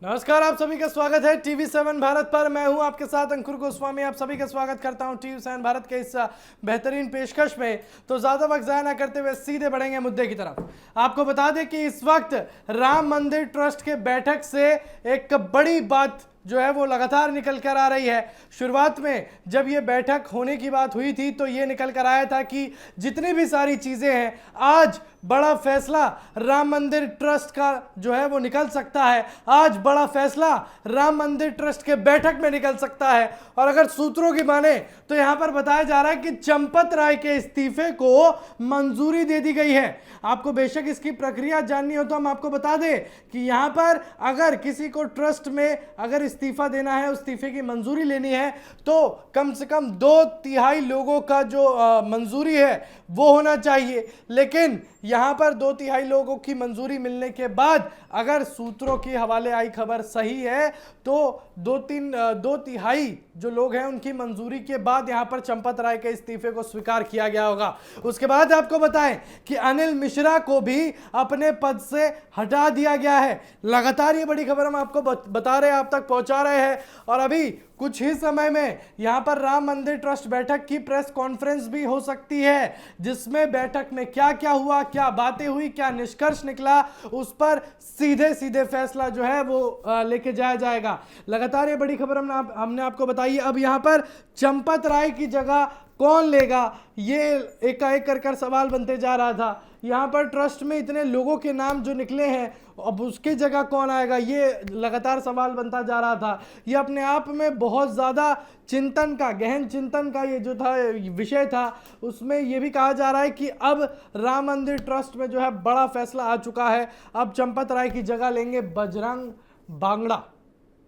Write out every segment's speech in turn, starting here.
नमस्कार, आप सभी का स्वागत है टीवी 7 भारत पर। मैं हूं आपके साथ अंकुर गोस्वामी। आप सभी का स्वागत करता हूं टीवी 7 भारत के इस बेहतरीन पेशकश में। तो ज्यादा वक्त जाया ना करते हुए सीधे बढ़ेंगे मुद्दे की तरफ। आपको बता दें कि इस वक्त राम मंदिर ट्रस्ट के बैठक से एक बड़ी बात जो है वो लगातार निकल कर आ रही है। शुरुआत में जब ये बैठक होने की बात हुई थी तो ये निकल कर आया था कि जितनी भी सारी चीजें हैं, आज बड़ा फैसला राम मंदिर ट्रस्ट का जो है वो निकल सकता है। आज बड़ा फैसला राम मंदिर ट्रस्ट के बैठक में निकल सकता है। और अगर सूत्रों की माने तो यहां पर बताया जा रहा है कि चंपत राय के इस्तीफे को मंजूरी दे दी गई है। आपको बेशक इसकी प्रक्रिया जाननी हो तो हम आपको बता दें कि यहां पर अगर किसी को ट्रस्ट में अगर इस्तीफा देना है, उस इस्तीफे की मंजूरी लेनी है, तो कम से कम 2/3 लोगों का जो मंजूरी है वो होना चाहिए। लेकिन यहां पर 2/3 लोगों की मंजूरी मिलने के बाद अगर सूत्रों के हवाले आई खबर सही है तो 2/3 जो लोग हैं उनकी मंजूरी के बाद यहां पर चंपत राय के इस्तीफे को स्वीकार किया गया होगा। उसके बाद आपको बताएं कि अनिल मिश्रा को भी अपने पद से हटा दिया गया है। लगातार ये बड़ी खबर हम आपको बता रहे हैं, आप तक पहुंचा रहे हैं। और अभी कुछ ही समय में यहां पर राम मंदिर ट्रस्ट बैठक की प्रेस कॉन्फ्रेंस भी हो सकती है, जिसमें बैठक में क्या क्या हुआ, क्या बातें हुई, क्या निष्कर्ष निकला, उस पर सीधे सीधे फैसला जो है वो लेके जाया जाएगा। लगातार ये बड़ी खबर हमने आपको बताई है। अब यहां पर चंपत राय की जगह कौन लेगा, ये एकाएक कर सवाल बनते जा रहा था। यहाँ पर ट्रस्ट में इतने लोगों के नाम जो निकले हैं, अब उसकी जगह कौन आएगा, ये लगातार सवाल बनता जा रहा था। ये अपने आप में बहुत ज़्यादा चिंतन का, गहन चिंतन का ये जो था विषय था। उसमें ये भी कहा जा रहा है कि अब राम मंदिर ट्रस्ट में जो है बड़ा फैसला आ चुका है। अब चंपत राय की जगह लेंगे बजरंग बांगड़ा।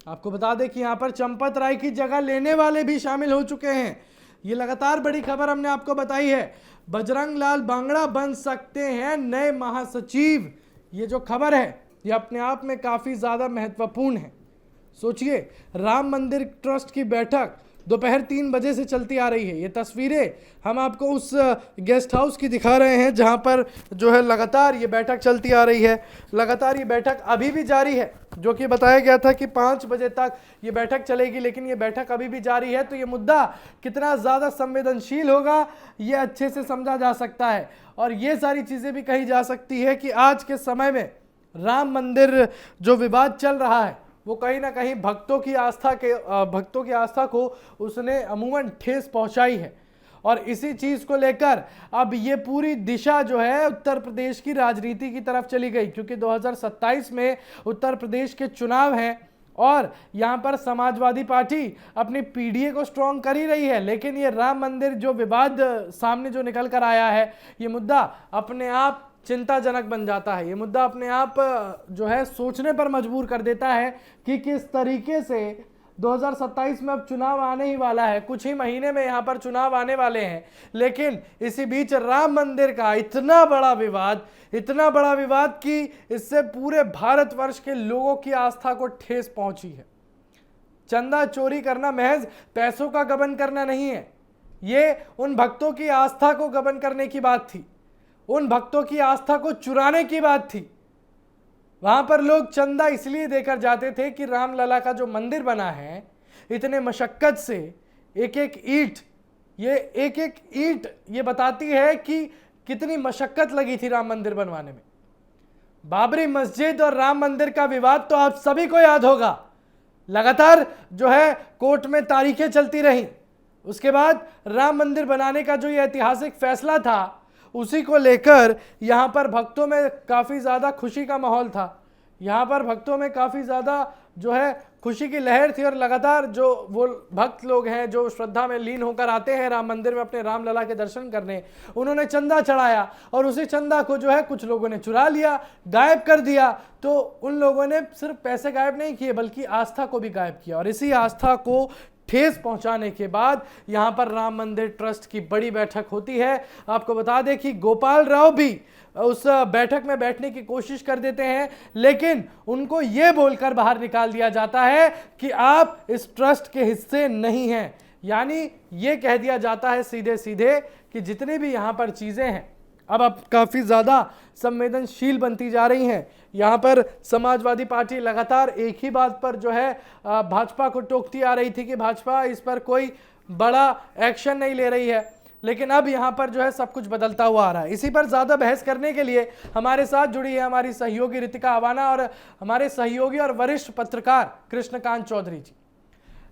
आपको बता दें कि यहाँ पर चंपत राय की जगह लेने वाले भी शामिल हो चुके हैं। ये लगातार बड़ी खबर हमने आपको बताई है। बजरंग लाल बांगड़ा बन सकते हैं नए महासचिव। ये जो खबर है ये अपने आप में काफी ज्यादा महत्वपूर्ण है। सोचिए, राम मंदिर ट्रस्ट की बैठक दोपहर 3 बजे से चलती आ रही है। ये तस्वीरें हम आपको उस गेस्ट हाउस की दिखा रहे हैं जहां पर जो है लगातार ये बैठक चलती आ रही है। लगातार ये बैठक अभी भी जारी है, जो कि बताया गया था कि 5 बजे तक ये बैठक चलेगी, लेकिन ये बैठक अभी भी जारी है। तो ये मुद्दा कितना ज़्यादा संवेदनशील होगा ये अच्छे से समझा जा सकता है। और ये सारी चीज़ें भी कही जा सकती है कि आज के समय में राम मंदिर जो विवाद चल रहा है वो कहीं ना कहीं भक्तों की आस्था को उसने अमूमन ठेस पहुंचाई है। और इसी चीज को लेकर अब ये पूरी दिशा जो है उत्तर प्रदेश की राजनीति की तरफ चली गई, क्योंकि 2027 में उत्तर प्रदेश के चुनाव हैं और यहाँ पर समाजवादी पार्टी अपनी पीडीए को स्ट्रॉन्ग कर ही रही है। लेकिन ये राम मंदिर जो विवाद सामने जो निकल कर आया है, ये मुद्दा अपने आप चिंताजनक बन जाता है। ये मुद्दा अपने आप जो है सोचने पर मजबूर कर देता है कि किस तरीके से 2027 में अब चुनाव आने ही वाला है। कुछ ही महीने में यहाँ पर चुनाव आने वाले हैं, लेकिन इसी बीच राम मंदिर का इतना बड़ा विवाद कि इससे पूरे भारतवर्ष के लोगों की आस्था को ठेस पहुंची है। चंदा चोरी करना महज पैसों का गबन करना नहीं है, ये उन भक्तों की आस्था को गबन करने की बात थी, उन भक्तों की आस्था को चुराने की बात थी। वहां पर लोग चंदा इसलिए देकर जाते थे कि रामलला का जो मंदिर बना है, इतने मशक्कत से एक एक ईंट ये बताती है कि कितनी मशक्कत लगी थी राम मंदिर बनवाने में। बाबरी मस्जिद और राम मंदिर का विवाद तो आप सभी को याद होगा। लगातार जो है कोर्ट में तारीखें चलती रहीं। उसके बाद राम मंदिर बनाने का जो ये ऐतिहासिक फैसला था, उसी को लेकर यहाँ पर भक्तों में काफ़ी ज़्यादा खुशी का माहौल था। यहाँ पर भक्तों में काफ़ी ज़्यादा जो है खुशी की लहर थी। और लगातार जो वो भक्त लोग हैं जो श्रद्धा में लीन होकर आते हैं राम मंदिर में अपने रामलला के दर्शन करने, उन्होंने चंदा चढ़ाया और उसी चंदा को जो है कुछ लोगों ने चुरा लिया, गायब कर दिया। तो उन लोगों ने सिर्फ पैसे गायब नहीं किए बल्कि आस्था को भी गायब किया। और इसी आस्था को ठेस पहुंचाने के बाद यहां पर राम मंदिर ट्रस्ट की बड़ी बैठक होती है। आपको बता दें कि गोपाल राव भी उस बैठक में बैठने की कोशिश कर देते हैं, लेकिन उनको यह बोलकर बाहर निकाल दिया जाता है कि आप इस ट्रस्ट के हिस्से नहीं हैं। यानी यह कह दिया जाता है सीधे सीधे कि जितनी भी यहां पर चीजें हैं अब काफ़ी ज़्यादा संवेदनशील बनती जा रही हैं। यहाँ पर समाजवादी पार्टी लगातार एक ही बात पर जो है भाजपा को टोकती आ रही थी कि भाजपा इस पर कोई बड़ा एक्शन नहीं ले रही है, लेकिन अब यहाँ पर जो है सब कुछ बदलता हुआ आ रहा है। इसी पर ज़्यादा बहस करने के लिए हमारे साथ जुड़ी है हमारी सहयोगी रितिका अवाना और हमारे सहयोगी और वरिष्ठ पत्रकार कृष्णकांत चौधरी जी।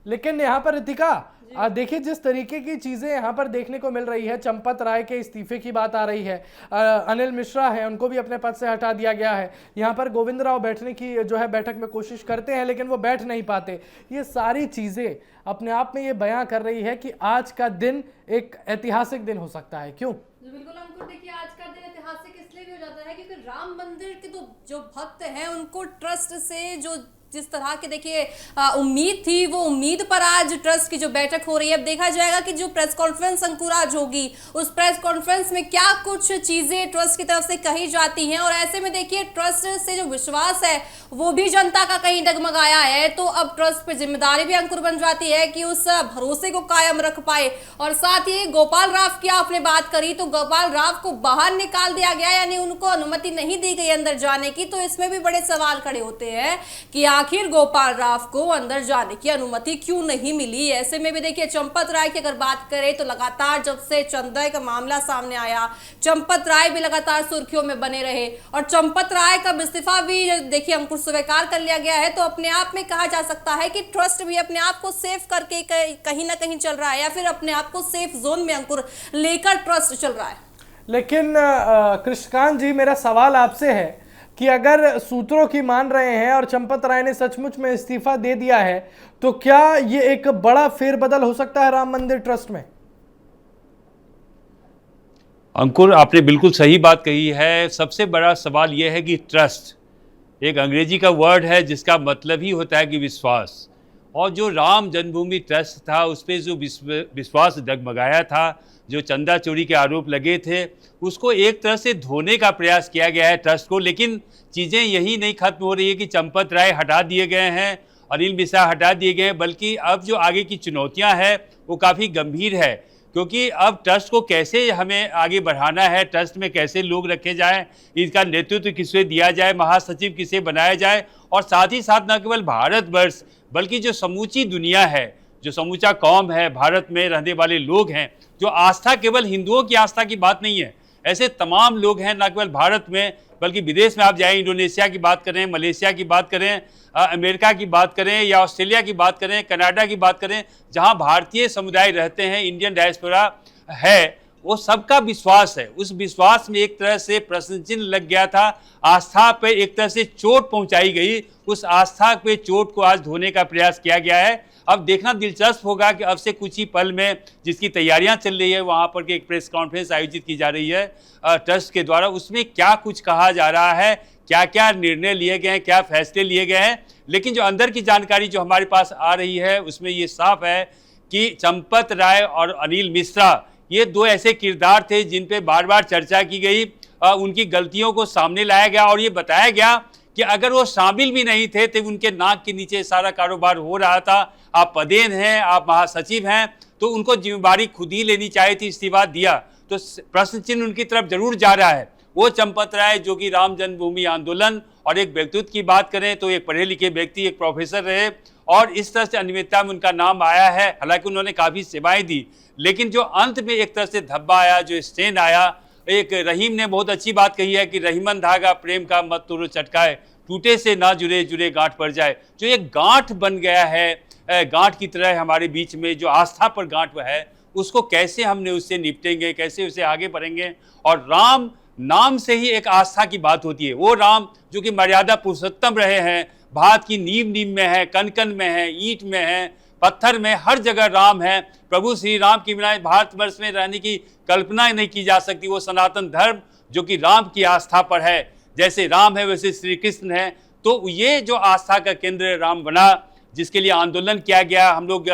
लेकिन यहाँ पर रितिका देखिए, जिस तरीके की चीज़ें यहाँ पर देखने को मिल रही है, चंपत राय के इस्तीफे की बात आ रही है, अनिल मिश्रा है उनको भी अपने पद से हटा दिया गया है, यहाँ पर गोविंद राव बैठने की जो है बैठक में कोशिश करते हैं लेकिन वो बैठ नहीं पाते। ये सारी चीज़ें अपने आप में ये बयां कर रही है कि आज का दिन एक ऐतिहासिक दिन हो सकता है। क्यों? बिल्कुल अंकुर, देखिए आज का दिन ऐतिहासिक इसलिए भी हो जाता है क्योंकि राम मंदिर के तो जो भक्त हैं उनको ट्रस्ट से जो जिस तरह के देखिए उम्मीद थी, वो उम्मीद पर आज ट्रस्ट की जो बैठक हो रही है। अब देखा जाएगा कि जो प्रेस कॉन्फ्रेंस अंकुर आज होगी, उस प्रेस कॉन्फ्रेंस में क्या कुछ चीजें ट्रस्ट की तरफ से कही जाती हैं। और ऐसे में देखिए ट्रस्ट से जो विश्वास है वो भी जनता का कहीं डगमगाया है, तो अब ट्रस्ट पे जिम्मेदारी भी अंकुर बन जाती है कि उस भरोसे को कायम रख पाए। और साथ ही गोपाल राव की आपने बात करी, तो गोपाल राव को बाहर निकाल दिया गया, यानी उनको अनुमति नहीं दी गई अंदर जाने की। तो इसमें भी बड़े सवाल खड़े होते हैं कि आखिर गोपाल राव को अंदर जाने की अनुमति क्यों नहीं मिली। ऐसे में भी देखिए चंपत राय की अगर बात करें तो लगातार जब से चंदय का मामला सामने आया, चंपत राय भी लगातार सुर्खियों में बने रहे और चंपत राय का इस्तीफा भी देखिए अंकुर स्वीकार कर लिया गया है। तो अपने आप में कहा जा सकता है कि ट्रस्ट भी अपने आप को सेफ करके कहीं ना कहीं चल रहा है, या फिर अपने आप को सेफ जोन में अंकुर लेकर ट्रस्ट चल रहा है। लेकिन कृष्णकांत जी, मेरा सवाल आपसे है कि अगर सूत्रों की मान रहे हैं और चंपत राय ने सचमुच में इस्तीफा दे दिया है, तो क्या ये एक बड़ा फेरबदल हो सकता है राम मंदिर ट्रस्ट में? अंकुर, आपने बिल्कुल सही बात कही है। सबसे बड़ा सवाल यह है कि ट्रस्ट एक अंग्रेजी का वर्ड है जिसका मतलब ही होता है कि विश्वास। और जो राम जन्मभूमि ट्रस्ट था उस पर जो विश्वास डगमगाया था, जो चंदा चोरी के आरोप लगे थे, उसको एक तरह से धोने का प्रयास किया गया है ट्रस्ट को। लेकिन चीज़ें यही नहीं खत्म हो रही है कि चंपत राय हटा दिए गए हैं, अनिल मिश्रा हटा दिए गए हैं, बल्कि अब जो आगे की चुनौतियां हैं वो काफ़ी गंभीर है। क्योंकि अब ट्रस्ट को कैसे हमें आगे बढ़ाना है, ट्रस्ट में कैसे लोग रखे जाएं, इसका नेतृत्व किसे दिया जाए, महासचिव किसे बनाया जाए, और साथ ही साथ न केवल भारतवर्ष बल्कि जो समूची दुनिया है, जो समूचा कौम है, भारत में रहने वाले लोग हैं, जो आस्था केवल हिंदुओं की आस्था की बात नहीं है, ऐसे तमाम लोग हैं न केवल भारत में बल्कि विदेश में आप जाएं, इंडोनेशिया की बात करें, मलेशिया की बात करें, अमेरिका की बात करें या ऑस्ट्रेलिया की बात करें, कनाडा की बात करें, जहां भारतीय समुदाय रहते हैं, इंडियन डायस्पोरा है, वो सबका विश्वास है। उस विश्वास में एक तरह से प्रश्न चिन्ह लग गया था, आस्था पे एक तरह से चोट पहुंचाई गई। उस आस्था पे चोट को आज धोने का प्रयास किया गया है। अब देखना दिलचस्प होगा कि अब से कुछ ही पल में जिसकी तैयारियां चल रही है, वहां पर एक प्रेस कॉन्फ्रेंस आयोजित की जा रही है ट्रस्ट के द्वारा, उसमें क्या कुछ कहा जा रहा है, क्या क्या निर्णय लिए गए हैं, क्या फैसले लिए गए हैं। लेकिन जो अंदर की जानकारी जो हमारे पास आ रही है उसमें ये साफ है कि चंपत राय और अनिल मिश्रा ये दो ऐसे किरदार थे जिन पे बार बार चर्चा की गई, उनकी गलतियों को सामने लाया गया और ये बताया गया कि अगर वो शामिल भी नहीं थे तो उनके नाक के नीचे सारा कारोबार हो रहा था। आप पदेन हैं, आप महासचिव हैं, तो उनको जिम्मेदारी खुद ही लेनी चाहिए थी, इस्तीफा दिया तो प्रश्न चिन्ह उनकी तरफ जरूर जा रहा है। वो चंपत राय जो कि राम जन्मभूमि आंदोलन और एक व्यक्तित्व की बात करें तो एक पढ़े लिखे व्यक्ति, एक प्रोफेसर रहे और इस तरह से अनियमितता में उनका नाम आया है। हालांकि उन्होंने काफ़ी सेवाएं दी, लेकिन जो अंत में एक तरह से धब्बा आया, जो स्टेन आया, एक रहीम ने बहुत अच्छी बात कही है कि रहीमन धागा प्रेम का मत तोड़ो चटकाए, टूटे से ना जुड़े जुड़े गांठ पड़ जाए। जो एक गांठ बन गया है, गांठ की तरह हमारे बीच में जो आस्था पर गांठ है, उसको कैसे हमने उससे निपटेंगे, कैसे उसे आगे बढ़ेंगे। और राम नाम से ही एक आस्था की बात होती है। वो राम जो कि मर्यादा पुरुषोत्तम रहे हैं, भारत की नींव नींव में है, कण कण में है, ईंट में है, पत्थर में, हर जगह राम है। प्रभु श्री राम की बिना भारतवर्ष में रहने की कल्पना नहीं की जा सकती। वो सनातन धर्म जो कि राम की आस्था पर है, जैसे राम है वैसे श्री कृष्ण है। तो ये जो आस्था का केंद्र राम बना, जिसके लिए आंदोलन किया गया, हम लोग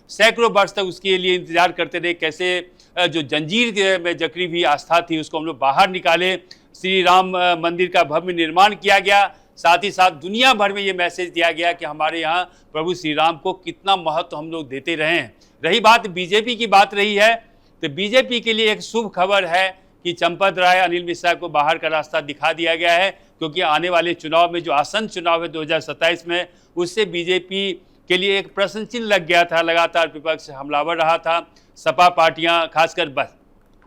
सैकड़ों वर्ष तक उसके लिए इंतजार करते रहे, कैसे जो जंजीर में जकड़ी हुई आस्था थी उसको हम लोग बाहर निकाले। श्री राम मंदिर का भव्य निर्माण किया गया, साथ ही साथ दुनिया भर में ये मैसेज दिया गया कि हमारे यहाँ प्रभु श्री राम को कितना महत्व हम लोग देते रहे हैं। रही बात बीजेपी की बात रही है, तो बीजेपी के लिए एक शुभ खबर है कि चंपत राय, अनिल मिश्रा को बाहर का रास्ता दिखा दिया गया है, क्योंकि आने वाले चुनाव में जो आसन्न चुनाव है 2027 में, उससे बीजेपी के लिए एक प्रश्न चिन्ह लग गया था। लगातार विपक्ष हमलावर रहा था, सपा पार्टियां, खासकर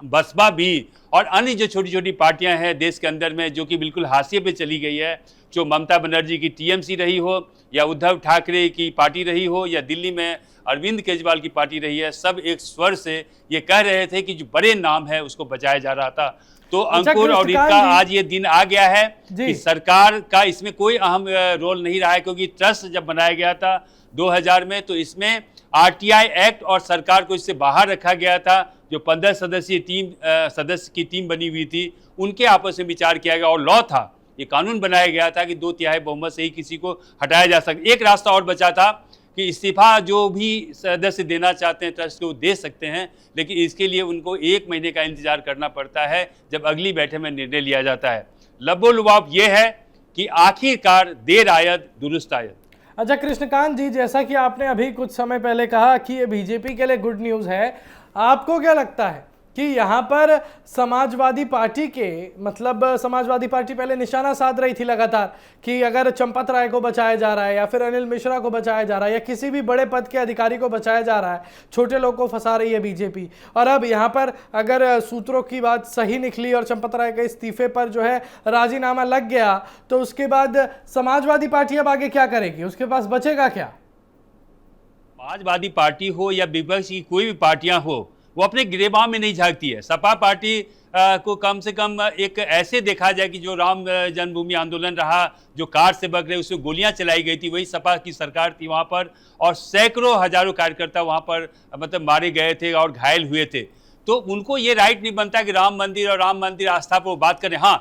बसपा भी और अन्य जो छोटी छोटी पार्टियां हैं देश के अंदर में, जो कि बिल्कुल हाशिए पे चली गई है, जो ममता बनर्जी की टीएमसी रही हो या उद्धव ठाकरे की पार्टी रही हो या दिल्ली में अरविंद केजरीवाल की पार्टी रही है, सब एक स्वर से ये कह रहे थे कि जो बड़े नाम है उसको बचाया जा रहा था। तो अंकुर और इनका आज ये दिन आ गया है कि सरकार का इसमें कोई अहम रोल नहीं रहा है, क्योंकि ट्रस्ट जब बनाया गया था 2000 में, तो इसमें आरटीआई एक्ट और सरकार को इससे बाहर रखा गया था। जो 15 सदस्य की टीम बनी हुई थी, उनके आपस में विचार किया गया और लॉ था, ये कानून बनाया गया था कि 2/3 बहुमत से ही किसी को हटाया जा सके। एक रास्ता और बचा था कि इस्तीफा जो भी सदस्य देना चाहते हैं ट्रस्ट को दे सकते हैं, लेकिन इसके लिए उनको 1 महीने का इंतजार करना पड़ता है, जब अगली बैठक में निर्णय लिया जाता है। लबोलुबाब ये है कि आखिरकार देर आयद दुरुस्त आयद। अच्छा कृष्णकांत जी, जैसा कि आपने अभी कुछ समय पहले कहा कि ये बीजेपी के लिए गुड न्यूज़ है, आपको क्या लगता है कि यहाँ पर समाजवादी पार्टी के, मतलब समाजवादी पार्टी पहले निशाना साध रही थी लगातार कि अगर चंपत राय को बचाया जा रहा है या फिर अनिल मिश्रा को बचाया जा रहा है या किसी भी बड़े पद के अधिकारी को बचाया जा रहा है, छोटे लोग को फंसा रही है बीजेपी, और अब यहाँ पर अगर सूत्रों की बात सही निकली और चंपत राय के इस्तीफे पर जो है राजीनामा लग गया, तो उसके बाद समाजवादी पार्टी अब आगे क्या करेगी, उसके पास बचेगा क्या? समाजवादी पार्टी हो या विपक्ष की कोई भी पार्टियां हो, वो अपने गिरेबान में नहीं झांकती है। सपा पार्टी को कम से कम एक ऐसे देखा जाए कि जो राम जन्मभूमि आंदोलन रहा, जो कार से बग रहे उसमें गोलियां चलाई गई थी, वही सपा की सरकार थी वहां पर, और सैकड़ों हजारों कार्यकर्ता वहां पर मतलब मारे गए थे और घायल हुए थे। तो उनको ये राइट नहीं बनता कि राम मंदिर और राम मंदिर आस्था पर वो बात करें। हाँ,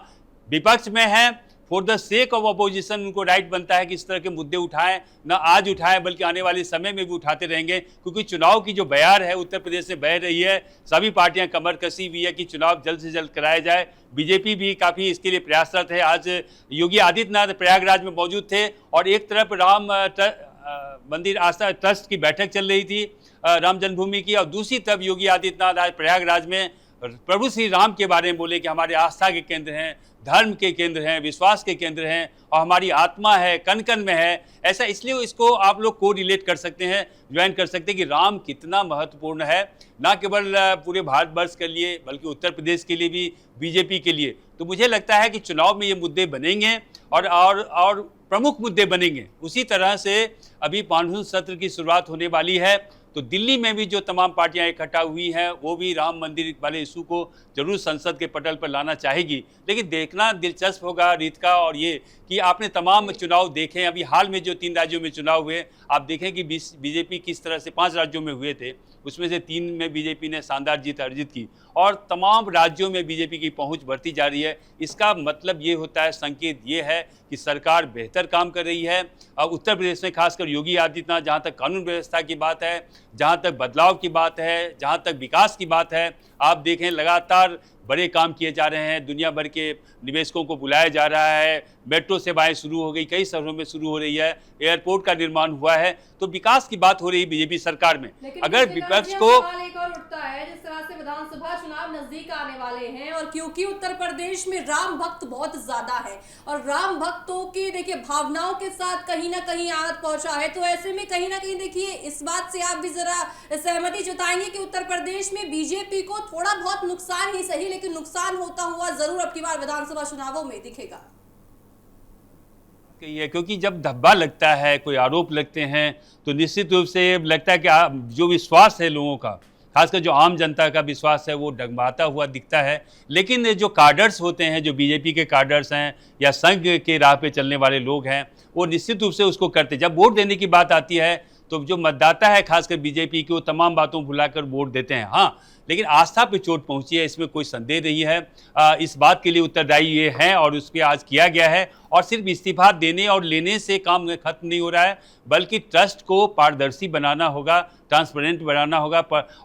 विपक्ष में है, for the sake of opposition उनको राइट बनता है कि इस तरह के मुद्दे उठाएं, ना आज उठाएं बल्कि आने वाले समय में भी उठाते रहेंगे, क्योंकि चुनाव की जो बयार है उत्तर प्रदेश में बह रही है। सभी पार्टियां कमर कसी हुई है कि चुनाव जल्द से जल्द कराया जाए। बीजेपी भी काफ़ी इसके लिए प्रयासरत है। आज योगी आदित्यनाथ प्रयागराज में मौजूद थे और एक तरफ राम मंदिर आस्था ट्रस्ट की बैठक चल रही थी राम जन्मभूमि की, और दूसरी तरफ योगी आदित्यनाथ आज प्रयागराज में प्रभु श्री राम के बारे में बोले कि हमारे आस्था के केंद्र हैं, धर्म के केंद्र हैं, विश्वास के केंद्र हैं और हमारी आत्मा है, कण कण में है। ऐसा इसलिए इसको आप लोग को रिलेट कर सकते हैं, ज्वाइन कर सकते हैं कि राम कितना महत्वपूर्ण है, ना केवल पूरे भारतवर्ष के लिए बल्कि उत्तर प्रदेश के लिए भी, बीजेपी के लिए। तो मुझे लगता है कि चुनाव में ये मुद्दे बनेंगे और प्रमुख मुद्दे बनेंगे। उसी तरह से अभी मानसून सत्र की शुरुआत होने वाली है, तो दिल्ली में भी जो तमाम पार्टियां इकट्ठा हुई हैं वो भी राम मंदिर वाले इशू को जरूर संसद के पटल पर लाना चाहेगी। लेकिन देखना दिलचस्प होगा रितिका और ये कि आपने तमाम चुनाव देखे, अभी हाल में जो 3 राज्यों में चुनाव हुए, आप देखें कि बीजेपी किस तरह से 5 राज्यों में हुए थे, उसमें से 3 में बीजेपी ने शानदार जीत अर्जित की और तमाम राज्यों में बीजेपी की पहुंच बढ़ती जा रही है। इसका मतलब ये होता है, संकेत ये है कि सरकार बेहतर काम कर रही है। अब उत्तर प्रदेश में खासकर योगी आदित्यनाथ, जहाँ तक कानून व्यवस्था की बात है, जहाँ तक बदलाव की बात है, जहाँ तक विकास की बात है, आप देखें लगातार बड़े काम किए जा रहे हैं। दुनिया भर के निवेशकों को बुलाया जा रहा है, मेट्रो सेवाएं शुरू हो गई, कई शहरों में शुरू हो रही है, एयरपोर्ट का निर्माण हुआ है, तो विकास की बात हो रही है बीजेपी सरकार में। अगर विपक्ष को एक और उठता है, जिस तरह से विधानसभा चुनाव नजदीक आने वाले हैं और क्योंकि उत्तर प्रदेश में राम भक्त बहुत ज्यादा है और राम भक्तों की देखिए भावनाओं के साथ कहीं ना कहीं आहत पहुंचा है, तो ऐसे में कहीं ना कहीं देखिए इस बात से आप भी जरा सहमति जताएंगे कि उत्तर प्रदेश में बीजेपी को थोड़ा बहुत नुकसान ही सही, लेकिन नुकसान होता हुआ जरूर अब की बार विधानसभा चुनावों में दिखेगा। क्योंकि जब धब्बा लगता है, कोई आरोप लगते हैं, तो निश्चित रूप से लगता है कि जो विश्वास है लोगों का, खासकर जो आम जनता का विश्वास है, वो डगमगाता हुआ दिखता है। लेकिन जो कार्डर्स होते हैं, जो बीजेपी के कार्डर्स हैं या संघ के राह पे चलने वाले लोग हैं, वो निश्चित रूप से उसको करते। जब वोट देने की बात आती है तो जो मतदाता है खासकर बीजेपी की, वो तमाम बातों भुलाकर वोट देते हैं। हाँ, लेकिन आस्था पे चोट पहुंची है, इसमें कोई संदेह नहीं है। इस बात के लिए उत्तरदायी ये हैं और उस पर आज किया गया है। और सिर्फ इस्तीफा देने और लेने से काम खत्म नहीं हो रहा है, बल्कि ट्रस्ट को पारदर्शी बनाना होगा, ट्रांसपेरेंट बनाना होगा।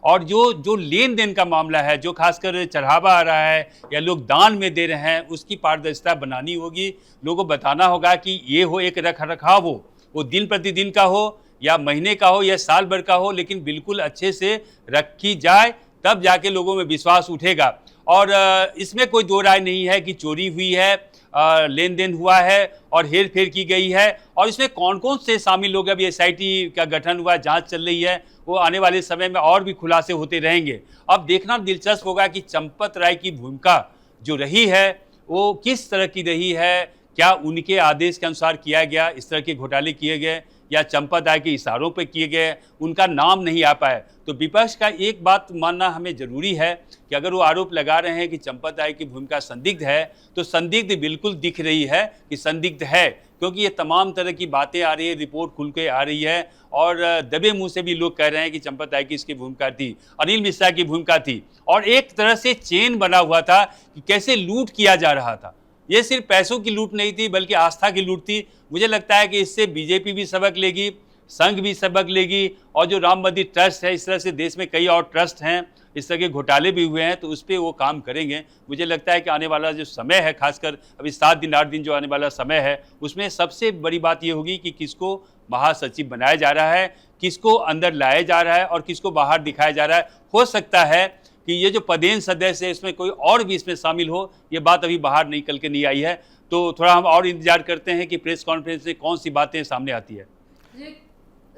और जो लेन देन का मामला है, जो खासकर चढ़ावा आ रहा है या लोग दान में दे रहे हैं, उसकी पारदर्शिता बनानी होगी। लोगों को बताना होगा कि ये हो एक रख रखाव हो, वो दिन प्रतिदिन का हो या महीने का हो या साल भर का हो, लेकिन बिल्कुल अच्छे से रखी जाए, तब जाके लोगों में विश्वास उठेगा। और इसमें कोई दो राय नहीं है कि चोरी हुई है, लेन देन हुआ है और हेर फेर की गई है। और इसमें कौन कौन से शामिल लोग, अभी एसआईटी का गठन हुआ, जांच चल रही है, वो आने वाले समय में और भी खुलासे होते रहेंगे। अब देखना दिलचस्प होगा कि चंपत राय की भूमिका जो रही है वो किस तरह की रही है। क्या उनके आदेश के अनुसार किया गया, इस तरह के घोटाले किए गए, या चंपत राय के इशारों पर किए गए, उनका नाम नहीं आ पाया। तो विपक्ष का एक बात मानना हमें जरूरी है कि अगर वो आरोप लगा रहे हैं कि चंपत राय की भूमिका संदिग्ध है, तो संदिग्ध बिल्कुल दिख रही है कि संदिग्ध है, क्योंकि ये तमाम तरह की बातें आ रही है, रिपोर्ट खुल के आ रही है और दबे मुंह से भी लोग कह रहे हैं कि चंपत राय की इसकी भूमिका थी, अनिल मिश्रा की भूमिका थी। और एक तरह से चेन बना हुआ था कि कैसे लूट किया जा रहा था। ये सिर्फ पैसों की लूट नहीं थी, बल्कि आस्था की लूट थी। मुझे लगता है कि इससे बीजेपी भी सबक लेगी, संघ भी सबक लेगी, और जो राम मंदिर ट्रस्ट है, इस तरह से देश में कई और ट्रस्ट हैं, इस तरह के घोटाले भी हुए हैं, तो उस पर वो काम करेंगे। मुझे लगता है कि आने वाला जो समय है, खासकर अभी 7 दिन 8 दिन जो आने वाला समय है, उसमें सबसे बड़ी बात ये होगी कि किसको महासचिव बनाया जा रहा है, किसको अंदर लाया जा रहा है और किसको बाहर दिखाया जा रहा है। हो सकता है कि ये जो पदेन सदस्य है इसमें कोई और भी इसमें शामिल हो, ये बात अभी बाहर निकल के नहीं आई है। तो थोड़ा हम और इंतजार करते हैं कि प्रेस कॉन्फ्रेंस में कौन सी बातें सामने आती है।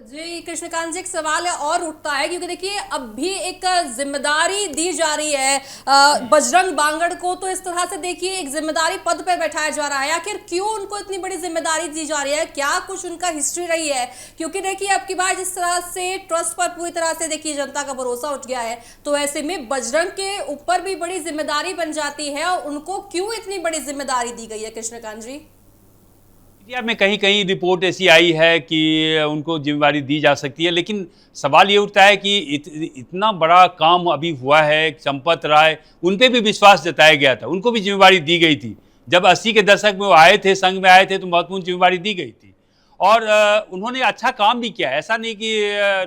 जी कृष्णकांत जी, एक सवाल है और उठता है, क्योंकि देखिए अब भी एक जिम्मेदारी दी जा रही है बजरंग बांगड़ को, तो इस तरह से देखिए एक जिम्मेदारी पद पर बैठाया जा रहा है। आखिर क्यों उनको इतनी बड़ी जिम्मेदारी दी जा रही है, क्या कुछ उनका हिस्ट्री रही है? क्योंकि देखिए अब की बार जिस तरह से ट्रस्ट पर पूरी तरह से देखिए जनता का भरोसा उठ गया है, तो ऐसे में बजरंग के ऊपर भी बड़ी जिम्मेदारी बन जाती है, और उनको क्यों इतनी बड़ी जिम्मेदारी दी गई है कृष्णकांत जी? मीडिया में कहीं कहीं रिपोर्ट ऐसी आई है कि उनको जिम्मेदारी दी जा सकती है, लेकिन सवाल ये उठता है कि इतना बड़ा काम अभी हुआ है, चंपत राय, उन पे भी विश्वास जताया गया था, उनको भी जिम्मेदारी दी गई थी। जब 80 के दशक में वो आए थे, संघ में आए थे, तो महत्वपूर्ण जिम्मेदारी दी गई थी और उन्होंने अच्छा काम भी किया। ऐसा नहीं कि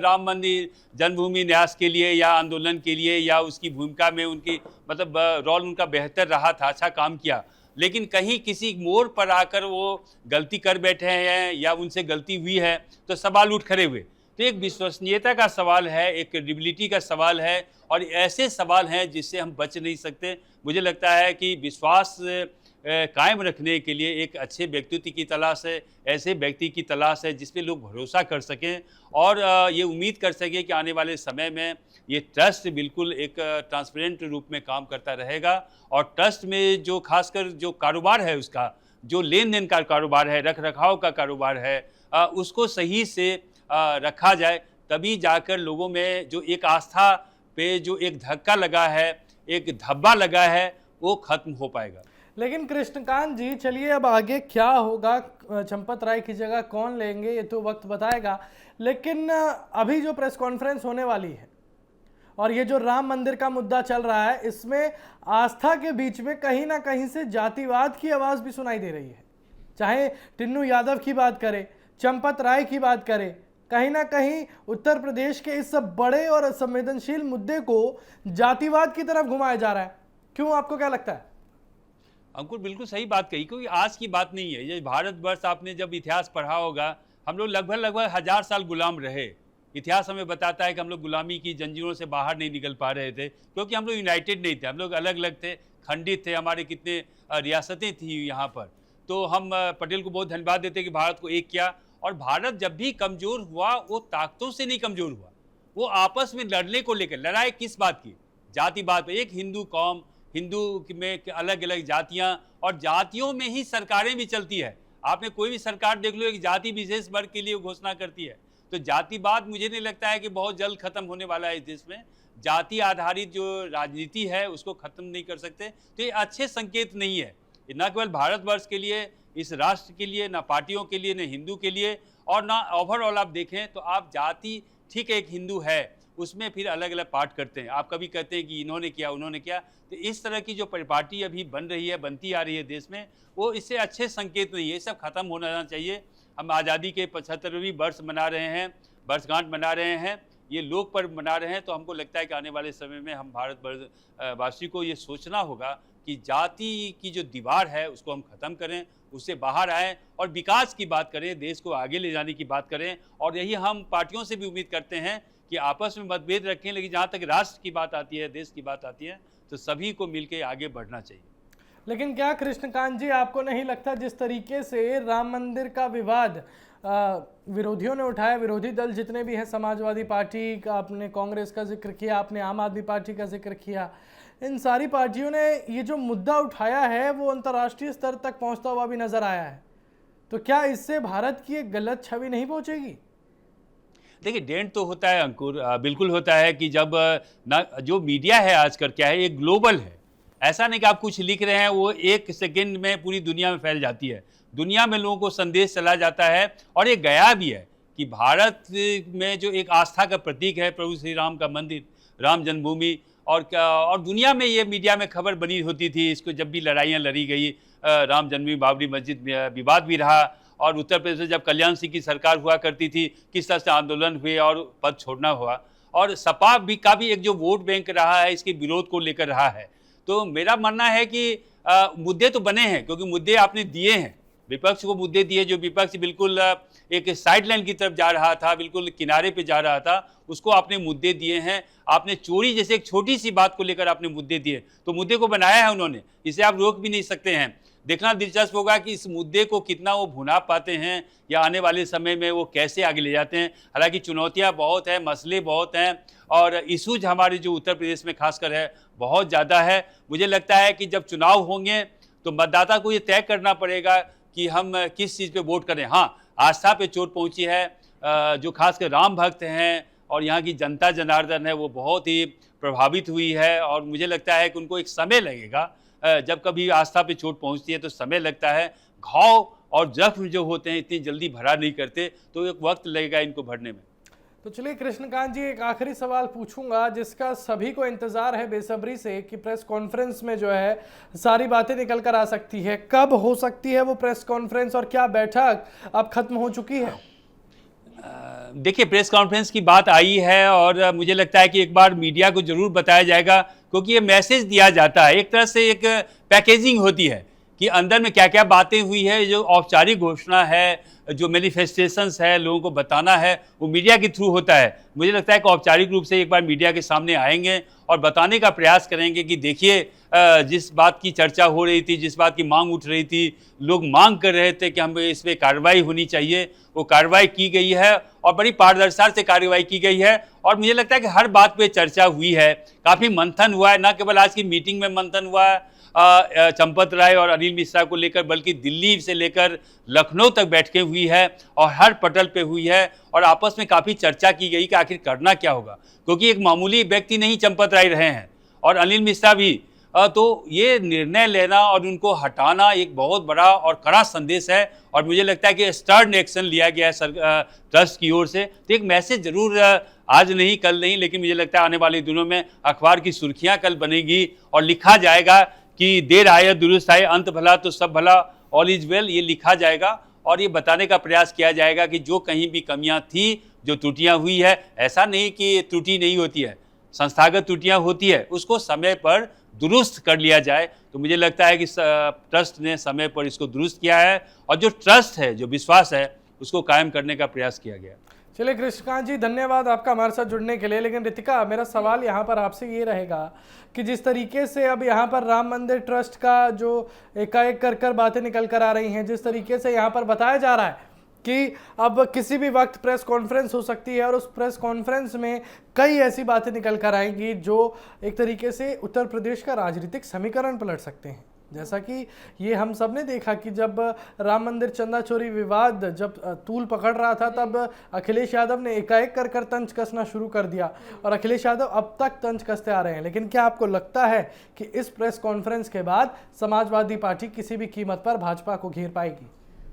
राम मंदिर जन्मभूमि न्यास के लिए या आंदोलन के लिए या उसकी भूमिका में उनकी मतलब रोल उनका बेहतर रहा था, अच्छा काम किया, लेकिन कहीं किसी मोड़ पर आकर वो गलती कर बैठे हैं या उनसे गलती हुई है तो सवाल उठ खड़े हुए। तो एक विश्वसनीयता का सवाल है, एक क्रेडिबिलिटी का सवाल है, और ऐसे सवाल हैं जिससे हम बच नहीं सकते। मुझे लगता है कि विश्वास कायम रखने के लिए एक अच्छे व्यक्तित्व की तलाश है, ऐसे व्यक्ति की तलाश है जिस पे लोग भरोसा कर सकें और ये उम्मीद कर सकें कि आने वाले समय में ये ट्रस्ट बिल्कुल एक ट्रांसपेरेंट रूप में काम करता रहेगा। और ट्रस्ट में जो खासकर जो कारोबार है, उसका जो लेन देन का कारोबार है, रख रखाव का कारोबार है, उसको सही से रखा जाए, तभी जाकर लोगों में जो एक आस्था पे जो एक धक्का लगा है, एक धब्बा लगा है, वो खत्म हो पाएगा। लेकिन कृष्णकांत जी, चलिए अब आगे क्या होगा, चंपत राय की जगह कौन लेंगे ये तो वक्त बताएगा। लेकिन अभी जो प्रेस कॉन्फ्रेंस होने वाली है और ये जो राम मंदिर का मुद्दा चल रहा है, इसमें आस्था के बीच में कहीं ना कहीं से जातिवाद की आवाज़ भी सुनाई दे रही है। चाहे टिन्नू यादव की बात करें, चंपत राय की बात करें, कहीं ना कहीं उत्तर प्रदेश के इस सब बड़े और संवेदनशील मुद्दे को जातिवाद की तरफ घुमाया जा रहा है। क्यों, आपको क्या लगता है? अंकुर बिल्कुल सही बात कही, क्योंकि आज की बात नहीं है ये। भारतवर्ष, आपने जब इतिहास पढ़ा होगा, हम लोग लगभग 1000 साल गुलाम रहे। इतिहास हमें बताता है कि हम लोग गुलामी की जंजीरों से बाहर नहीं निकल पा रहे थे, क्योंकि हम लोग यूनाइटेड नहीं थे, हम लोग अलग अलग थे, खंडित थे, हमारे कितने रियासतें थी यहाँ पर। तो हम पटेल को बहुत धन्यवाद देते कि भारत को एक किया। और भारत जब भी कमज़ोर हुआ, वो ताकतों से नहीं कमज़ोर हुआ, वो आपस में लड़ने को लेकर लड़ाई किस बात की, जातिवाद पर। एक हिंदू कौम, हिंदू में अलग अलग जातियां, और जातियों में ही सरकारें भी चलती है। आपने कोई भी सरकार देख लो, एक जाति विशेष वर्ग के लिए घोषणा करती है। तो जातिवाद मुझे नहीं लगता है कि बहुत जल्द खत्म होने वाला है इस देश में। जाति आधारित जो राजनीति है उसको खत्म नहीं कर सकते, तो ये अच्छे संकेत नहीं है, न केवल भारतवर्ष के लिए, इस राष्ट्र के लिए, ना पार्टियों के लिए, न हिंदू के लिए, और ना ओवरऑल आप देखें तो आप जाति, ठीक है एक हिंदू है, उसमें फिर अलग अलग पार्ट करते हैं। आप कभी कहते हैं कि इन्होंने किया, उन्होंने किया, तो इस तरह की जो परिपाटी अभी बन रही है, बनती आ रही है देश में, वो इससे अच्छे संकेत नहीं है। ये सब खत्म होना चाहिए। हम आज़ादी के 75वीं वर्ष मना रहे हैं, वर्षगांठ मना रहे हैं, ये लोक पर्व मना रहे हैं। तो हमको लगता है कि आने वाले समय में हम भारतवासी को ये सोचना होगा कि जाति की जो दीवार है उसको हम खत्म करें, उससे बाहर आएँ और विकास की बात करें, देश को आगे ले जाने की बात करें। और यही हम पार्टियों से भी उम्मीद करते हैं कि आपस में मतभेद रखें, लेकिन जहाँ तक राष्ट्र की बात आती है, देश की बात आती है, तो सभी को मिलकर आगे बढ़ना चाहिए। लेकिन क्या कृष्णकांत जी आपको नहीं लगता जिस तरीके से राम मंदिर का विवाद विरोधियों ने उठाया, विरोधी दल जितने भी हैं, समाजवादी पार्टी का, आपने कांग्रेस का जिक्र किया, आपने आम आदमी पार्टी का जिक्र किया, इन सारी पार्टियों ने ये जो मुद्दा उठाया है वो अंतर्राष्ट्रीय स्तर तक पहुंचता हुआ भी नजर आया है, तो क्या इससे भारत की एक गलत छवि नहीं पहुंचेगी? देखिए, डेंट तो होता है अंकुर, बिल्कुल होता है कि जब ना जो मीडिया है आजकल क्या है, ये ग्लोबल है। ऐसा नहीं कि आप कुछ लिख रहे हैं वो एक सेकंड में पूरी दुनिया में फैल जाती है। दुनिया में लोगों को संदेश चला जाता है और ये गया भी है कि भारत में जो एक आस्था का प्रतीक है प्रभु श्री राम का मंदिर, राम जन्मभूमि, और दुनिया में ये मीडिया में खबर बनी होती थी। इसको जब भी लड़ाइयाँ लड़ी गई, राम जन्मभूमि बाबरी मस्जिद में विवाद भी रहा, और उत्तर प्रदेश में जब कल्याण सिंह की सरकार हुआ करती थी किस तरह से आंदोलन हुए और पद छोड़ना हुआ, और सपा भी का भी एक जो वोट बैंक रहा है इसके विरोध को लेकर रहा है। तो मेरा मानना है कि मुद्दे तो बने हैं, क्योंकि मुद्दे आपने दिए हैं, विपक्ष को मुद्दे दिए। जो विपक्ष बिल्कुल एक साइडलाइन की तरफ जा रहा था, बिल्कुल किनारे पे जा रहा था, उसको आपने मुद्दे दिए हैं। आपने चोरी जैसे एक छोटी सी बात को लेकर आपने मुद्दे दिए, तो मुद्दे को बनाया है उन्होंने, इसे आप रोक भी नहीं सकते हैं। देखना दिलचस्प होगा कि इस मुद्दे को कितना वो भुना पाते हैं या आने वाले समय में वो कैसे आगे ले जाते हैं। हालांकि चुनौतियां बहुत हैं, मसले बहुत हैं, और इशूज हमारे जो उत्तर प्रदेश में खासकर है बहुत ज़्यादा है। मुझे लगता है कि जब चुनाव होंगे तो मतदाता को ये तय करना पड़ेगा कि हम किस चीज़ पे वोट करें। हाँ, आस्था पे चोट पहुंची है, जो खासकर राम भक्त हैं और यहाँ की जनता जनार्दन है वो बहुत ही प्रभावित हुई है, और मुझे लगता है कि उनको एक समय लगेगा। जब कभी आस्था पे चोट पहुंचती है तो समय लगता है, घाव और जख्म जो होते हैं इतनी जल्दी भरा नहीं करते, तो एक वक्त लगेगा इनको भरने में। तो चलिए कृष्णकांत जी, एक आखिरी सवाल पूछूंगा जिसका सभी को इंतजार है बेसब्री से कि प्रेस कॉन्फ्रेंस में जो है सारी बातें निकल कर आ सकती है। कब हो सकती है वो प्रेस कॉन्फ्रेंस, और क्या बैठक अब खत्म हो चुकी है? देखिए, प्रेस कॉन्फ्रेंस की बात आई है और मुझे लगता है कि एक बार मीडिया को जरूर बताया जाएगा, क्योंकि ये मैसेज दिया जाता है, एक तरह से एक पैकेजिंग होती है कि अंदर में क्या क्या बातें हुई है। जो औपचारिक घोषणा है, जो मैनिफेस्टेशंस है, लोगों को बताना है, वो मीडिया के थ्रू होता है। मुझे लगता है कि औपचारिक रूप से एक बार मीडिया के सामने आएंगे और बताने का प्रयास करेंगे कि देखिए, जिस बात की चर्चा हो रही थी, जिस बात की मांग उठ रही थी, लोग मांग कर रहे थे कि हम इस पर कार्रवाई होनी चाहिए, वो कार्रवाई की गई है और बड़ी पारदर्शिता से कार्रवाई की गई है। और मुझे लगता है कि हर बात पे चर्चा हुई है, काफ़ी मंथन हुआ है, न केवल आज की मीटिंग में मंथन हुआ है चंपत राय और अनिल मिश्रा को लेकर, बल्कि दिल्ली से लेकर लखनऊ तक बैठकें हुई है और हर पटल पे हुई है, और आपस में काफ़ी चर्चा की गई कि आखिर करना क्या होगा, क्योंकि एक मामूली व्यक्ति नहीं चंपत राय रहे हैं और अनिल मिश्रा भी। तो ये निर्णय लेना और उनको हटाना एक बहुत बड़ा और कड़ा संदेश है, और मुझे लगता है कि स्टर्न एक्शन लिया गया है ट्रस्ट की ओर से। तो एक मैसेज जरूर आज नहीं कल नहीं, लेकिन मुझे लगता है आने वाले दिनों में अखबार की सुर्खियां कल बनेगी और लिखा जाएगा कि देर आए दुरुस्त आए, अंत भला तो सब भला, ऑल इज वेल, ये लिखा जाएगा। और ये बताने का प्रयास किया जाएगा कि जो कहीं भी कमियां थी, जो त्रुटियां हुई है, ऐसा नहीं कि त्रुटि नहीं होती है, संस्थागत त्रुटियां होती है, उसको समय पर दुरुस्त कर लिया जाए। तो मुझे लगता है कि ट्रस्ट ने समय पर इसको दुरुस्त किया है, और जो ट्रस्ट है, जो विश्वास है, उसको कायम करने का प्रयास किया गया। चलिए कृष्णकांत जी, धन्यवाद आपका हमारे साथ जुड़ने के लिए। लेकिन रितिका, मेरा सवाल यहाँ पर आपसे ये रहेगा कि जिस तरीके से अब यहाँ पर राम मंदिर ट्रस्ट का जो एकाएक कर बातें निकल कर आ रही हैं, जिस तरीके से यहाँ पर बताया जा रहा है कि अब किसी भी वक्त प्रेस कॉन्फ्रेंस हो सकती है, और उस प्रेस कॉन्फ्रेंस में कई ऐसी बातें निकल कर आएंगी जो एक तरीके से उत्तर प्रदेश का राजनीतिक समीकरण पलट सकते हैं। जैसा कि ये हम सब ने देखा कि जब राम मंदिर चंदा चोरी विवाद जब तूल पकड़ रहा था, तब अखिलेश यादव ने एकाएक कर तंज कसना शुरू कर दिया, और अखिलेश यादव अब तक तंज कसते आ रहे हैं। लेकिन क्या आपको लगता है कि इस प्रेस कॉन्फ्रेंस के बाद समाजवादी पार्टी किसी भी कीमत पर भाजपा को घेर पाएगी?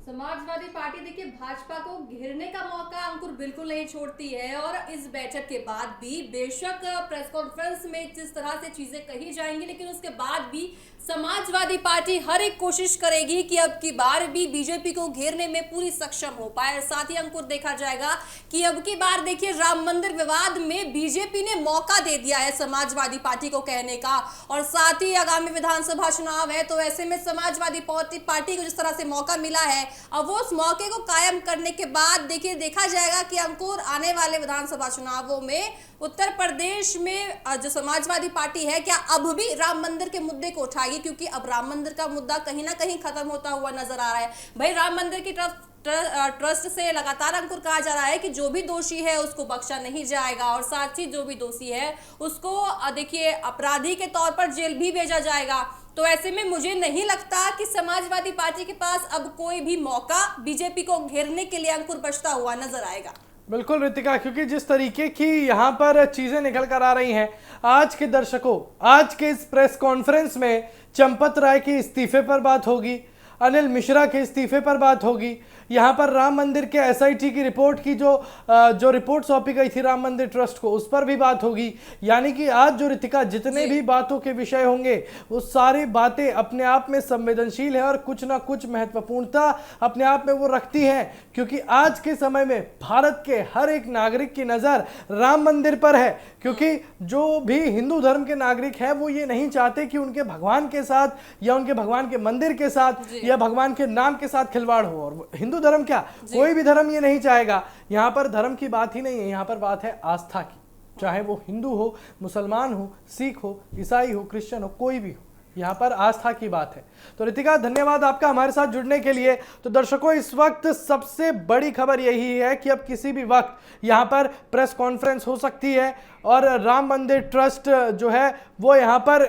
समाजवादी पार्टी देखिए भाजपा को घेरने का मौका अंकुर बिल्कुल नहीं छोड़ती है, और इस बैठक के बाद भी बेशक प्रेस कॉन्फ्रेंस में जिस तरह से चीजें कही जाएंगी, लेकिन उसके बाद भी समाजवादी पार्टी हर एक कोशिश करेगी कि अब की बार भी बीजेपी को घेरने में पूरी सक्षम हो पाए। साथ ही अंकुर देखा जाएगा कि अब की बार देखिए राम मंदिर विवाद में बीजेपी ने मौका दे दिया है समाजवादी पार्टी को कहने का, और साथ ही आगामी विधानसभा चुनाव है, तो ऐसे में समाजवादी पार्टी को जिस तरह से मौका मिला है, अब वो उस मौके को कायम करने के बाद देखिए देखा जाएगा कि अंकुर आने वाले विधानसभा चुनावों में उत्तर प्रदेश में जो समाजवादी पार्टी है क्या अब भी राम मंदिर के मुद्दे को उठाएगी, क्योंकि अब राम मंदिर का मुद्दा कहीं ना कहीं खत्म होता हुआ नजर आ रहा है। भाई राम मंदिर की ट्रस्ट से लगातार अंकुर कहा जा रहा है कि जो भी दोषी है उसको बख्शा नहीं जाएगा और साथ ही जो भी दोषी है उसको देखिए अपराधी के तौर पर जेल भी भेजा जाएगा। तो ऐसे में मुझे नहीं लगता कि समाजवादी पार्टी के पास अब कोई भी मौका बीजेपी को घेरने के लिए अंकुर बचता हुआ नजर आएगा। बिल्कुल रितिका, क्योंकि जिस तरीके की यहाँ पर चीजें निकल कर आ रही हैं, आज के दर्शकों, आज के इस प्रेस कॉन्फ्रेंस में चंपत राय के इस्तीफे पर बात होगी, अनिल मिश्रा के इस्तीफे पर बात होगी, यहाँ पर राम मंदिर के एसआईटी की रिपोर्ट की जो रिपोर्ट सौंपी गई थी राम मंदिर ट्रस्ट को, उस पर भी बात होगी। यानी कि आज जो रितिका जितने भी बातों के विषय होंगे वो सारी बातें अपने आप में संवेदनशील है और कुछ ना कुछ महत्वपूर्णता अपने आप में वो रखती हैं, क्योंकि आज के समय में भारत के हर एक नागरिक की नज़र राम मंदिर पर है। क्योंकि जो भी हिंदू धर्म के नागरिक हैं वो ये नहीं चाहते कि उनके भगवान के साथ या उनके भगवान के मंदिर के साथ या भगवान के नाम के साथ खिलवाड़ हो। और हिंदू धर्म क्या, कोई भी धर्म ये नहीं चाहेगा। यहाँ पर धर्म की बात ही नहीं है, यहाँ पर बात है आस्था की, चाहे वो हिंदू हो, मुसलमान हो, सिख हो, ईसाई हो, क्रिश्चियन हो, कोई भी हो, यहाँ पर आस्था की बात है। तो रितिका, धन्यवाद आपका हमारे साथ जुड़ने के लिए। तो दर्शकों, इस वक्त सबसे बड़ी खबर यही है कि अब किसी भी वक्त यहाँ पर प्रेस कॉन्फ्रेंस हो सकती है और राम मंदिर ट्रस्ट जो है वो यहाँ पर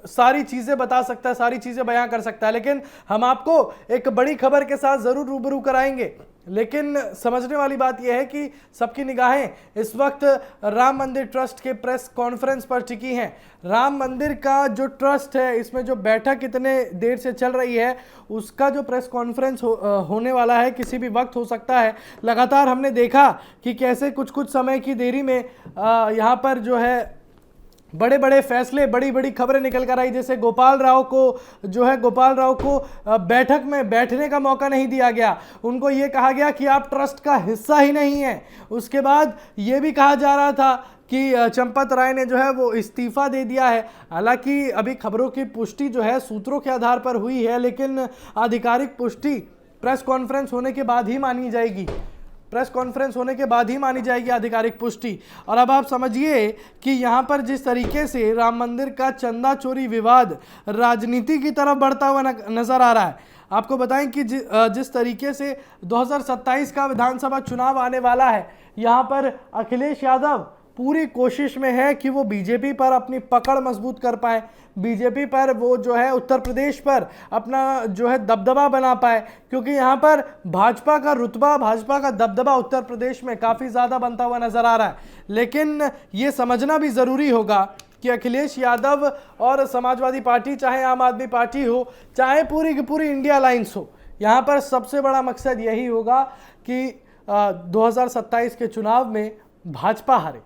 सारी चीज़ें बता सकता है, सारी चीज़ें बयां कर सकता है। लेकिन हम आपको एक बड़ी खबर के साथ ज़रूर रूबरू कराएंगे। लेकिन समझने वाली बात यह है कि सबकी निगाहें इस वक्त राम मंदिर ट्रस्ट के प्रेस कॉन्फ्रेंस पर टिकी हैं। राम मंदिर का जो ट्रस्ट है, इसमें जो बैठक इतने देर से चल रही है, उसका जो प्रेस कॉन्फ्रेंस होने वाला है किसी भी वक्त हो सकता है। लगातार हमने देखा कि कैसे कुछ कुछ समय की देरी में यहाँ पर जो है बड़े बड़े फैसले, बड़ी बड़ी खबरें निकल कर आई। जैसे गोपाल राव को बैठक में बैठने का मौका नहीं दिया गया, उनको ये कहा गया कि आप ट्रस्ट का हिस्सा ही नहीं हैं। उसके बाद ये भी कहा जा रहा था कि चंपत राय ने जो है वो इस्तीफा दे दिया है। हालांकि अभी खबरों की पुष्टि जो है सूत्रों के आधार पर हुई है, लेकिन आधिकारिक पुष्टि प्रेस कॉन्फ्रेंस होने के बाद ही मानी जाएगी। प्रेस कॉन्फ्रेंस होने के बाद ही मानी जाएगी आधिकारिक पुष्टि। और अब आप समझिए कि यहाँ पर जिस तरीके से राम मंदिर का चंदा चोरी विवाद राजनीति की तरफ बढ़ता हुआ नजर आ रहा है। आपको बताएं कि जिस तरीके से 2027 का विधानसभा चुनाव आने वाला है, यहाँ पर अखिलेश यादव पूरी कोशिश में है कि वो बीजेपी पर अपनी पकड़ मजबूत कर पाए, बीजेपी पर वो जो है उत्तर प्रदेश पर अपना जो है दबदबा बना पाए, क्योंकि यहाँ पर भाजपा का रुतबा, भाजपा का दबदबा उत्तर प्रदेश में काफ़ी ज़्यादा बनता हुआ नज़र आ रहा है। लेकिन ये समझना भी ज़रूरी होगा कि अखिलेश यादव और समाजवादी पार्टी, चाहे आम आदमी पार्टी हो, चाहे पूरी की पूरी इंडिया अलायंस हो, यहाँ पर सबसे बड़ा मकसद यही होगा कि 2027 के चुनाव में भाजपा हारे,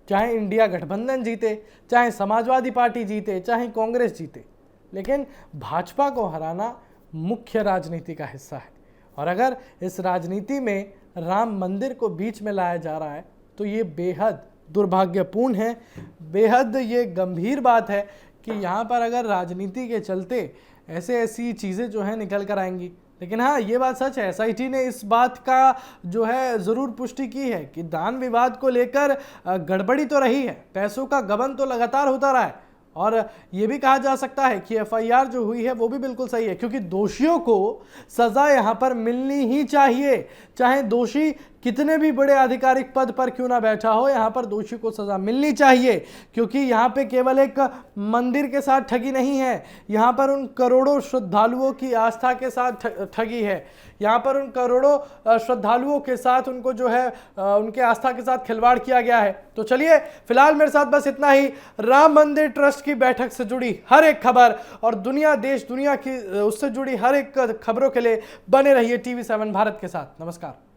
चाहे इंडिया गठबंधन जीते, चाहे समाजवादी पार्टी जीते, चाहे कांग्रेस जीते, लेकिन भाजपा को हराना मुख्य राजनीति का हिस्सा है। और अगर इस राजनीति में राम मंदिर को बीच में लाया जा रहा है तो ये बेहद दुर्भाग्यपूर्ण है, बेहद ये गंभीर बात है कि यहाँ पर अगर राजनीति के चलते ऐसी चीज़ें जो हैं निकल कर आएंगी। लेकिन हाँ, ये बात सच है, एसआईटी ने इस बात का जो है ज़रूर पुष्टि की है कि दान विवाद को लेकर गड़बड़ी तो रही है, पैसों का गबन तो लगातार होता रहा है। और ये भी कहा जा सकता है कि एफआईआर जो हुई है वो भी बिल्कुल सही है, क्योंकि दोषियों को सज़ा यहाँ पर मिलनी ही चाहिए, चाहे दोषी कितने भी बड़े आधिकारिक पद पर क्यों ना बैठा हो, यहाँ पर दोषी को सज़ा मिलनी चाहिए। क्योंकि यहाँ पे केवल एक मंदिर के साथ ठगी नहीं है, यहाँ पर उन करोड़ों श्रद्धालुओं की आस्था के साथ ठगी है, यहाँ पर उन करोड़ों श्रद्धालुओं के साथ उनको जो है उनके आस्था के साथ खिलवाड़ किया गया है। तो चलिए, फिलहाल मेरे साथ बस इतना ही। राम मंदिर ट्रस्ट की बैठक से जुड़ी हर एक खबर और देश दुनिया की उससे जुड़ी हर एक खबरों के लिए बने रहिए TV7 भारत के साथ। नमस्कार।